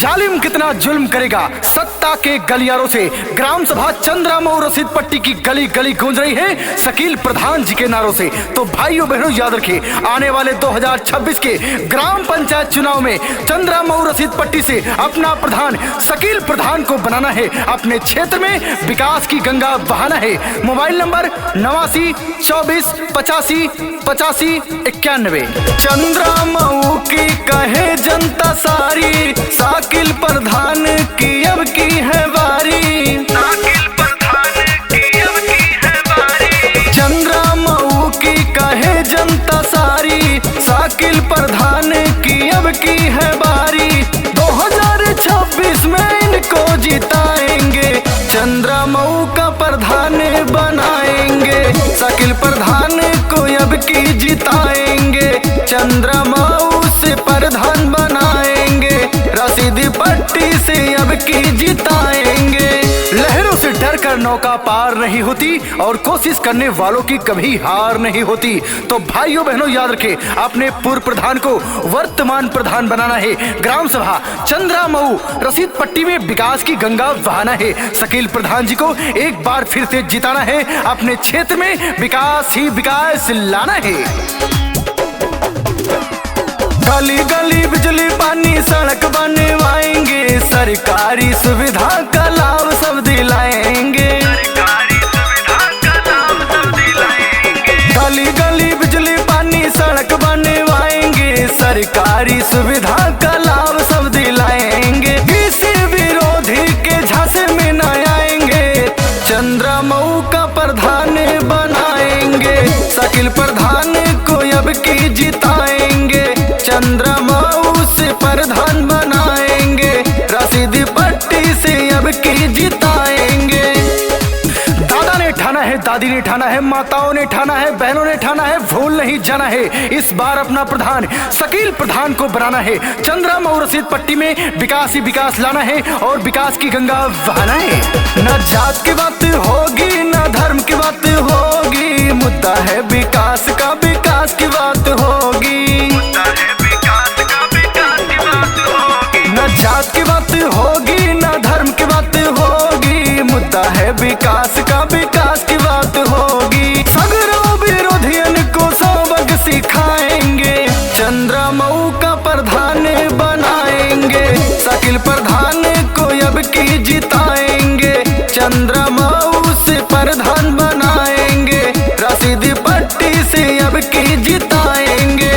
जालिम कितना जुल्म करेगा सत्ता के गलियारों से। ग्राम सभा चंद्रामऊ रसीद पट्टी की गली गली गूंज रही है शकील प्रधान जी के नारों से। तो भाइयों बहनों याद रखिए, आने वाले 2026 के ग्राम पंचायत चुनाव में चंद्रामऊ रसीद पट्टी से अपना प्रधान शकील प्रधान को बनाना है, अपने क्षेत्र में विकास की गंगा बहाना है। Mobile number 89 24 85 85 91। चंद्रामऊ की कहे जनता सारी, शकील प्रधान की अब की है बारी। शकील प्रधान की अब की है बारी। चंद्रामऊ की कहे जनता सारी, शकील प्रधान की अब की है बारी। 2026 में इनको जिताएंगे, चंद्रामऊ का प्रधान बनाएंगे। शकील प्रधान को अब की जिताएंगे, चंद्रामऊ से प्रधान बनाएंगे। रसीद पट्टी से अब की जिताएंगे। लहरों से डर कर नौका पार नहीं होती और कोशिश करने वालों की कभी हार नहीं होती। तो भाइयों बहनों याद रखें, अपने पूर्व प्रधान को वर्तमान प्रधान बनाना है। ग्राम सभा चंद्रामऊ रसीद पट्टी में विकास की गंगा बहाना है। शकील प्रधान जी को एक बार फिर से जिताना है, अपने क्षेत्र में विकास ही विकास लाना है। गली गली बिजली पानी सड़क बनवाएंगे, सरकारी सुविधा का लाभ सब दिलाएंगे। गली गली बिजली पानी सड़क बनवाएंगे, सरकारी सुविधा का लाभ सब दिलाएंगे। किसी विरोधी के झांसे में न आएंगे, चंद्रामऊ का प्रधान बनाएंगे। शकील प्रधान को अब की जिताएंगे, चंद्रामऊ से प्रधान बनाएंगे। रसीद पट्टी से अब की जिताएंगे। दादा ने ठाना है, दादी ने ठाना है, माताओं ने ठाना है, बहनों ने ठाना है, भूल नहीं जाना है। इस बार अपना प्रधान शकील प्रधान को बनाना है। चंद्रामऊ रसीद पट्टी में विकास ही विकास लाना है और विकास की गंगा बहाना है। न जात की बात होगी न धर्म की बात होगी, मुद्दा है विकास का, विकास की बात होगी। न जात की बात होगी न धर्म की बात होगी, मुद्दा है विकास का, विकास की बात होगी। सगरों विरोधियन को सबक सिखाएंगे, चंद्रामऊ का प्रधान बनाएंगे। शकील प्रधान को अब की जिताएंगे, चंद्रामऊ से प्रधान बनाएंगे। रसीद पट्टी से अब की जिताएंगे।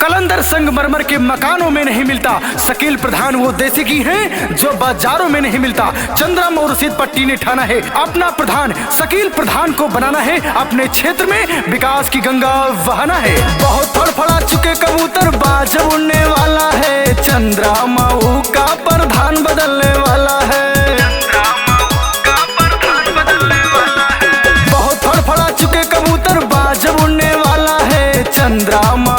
कलंदर संगमरमर के मकानों में नहीं मिलता शकील प्रधान, वो देसी घी है जो बाजारों में नहीं मिलता। चंद्रामऊ रसीद पट्टी ने ठाना है, अपना प्रधान शकील प्रधान को बनाना है, अपने क्षेत्र में विकास की गंगा बहाना है। बहुत फड़फड़ा चुके कबूतर बाज उड़ने वाला है, चंद्रामऊ का प्रधान बदलने वाला है। बहुत फड़फड़ा चुके कबूतर बाज उड़ने वाला है, चंद्रामऊ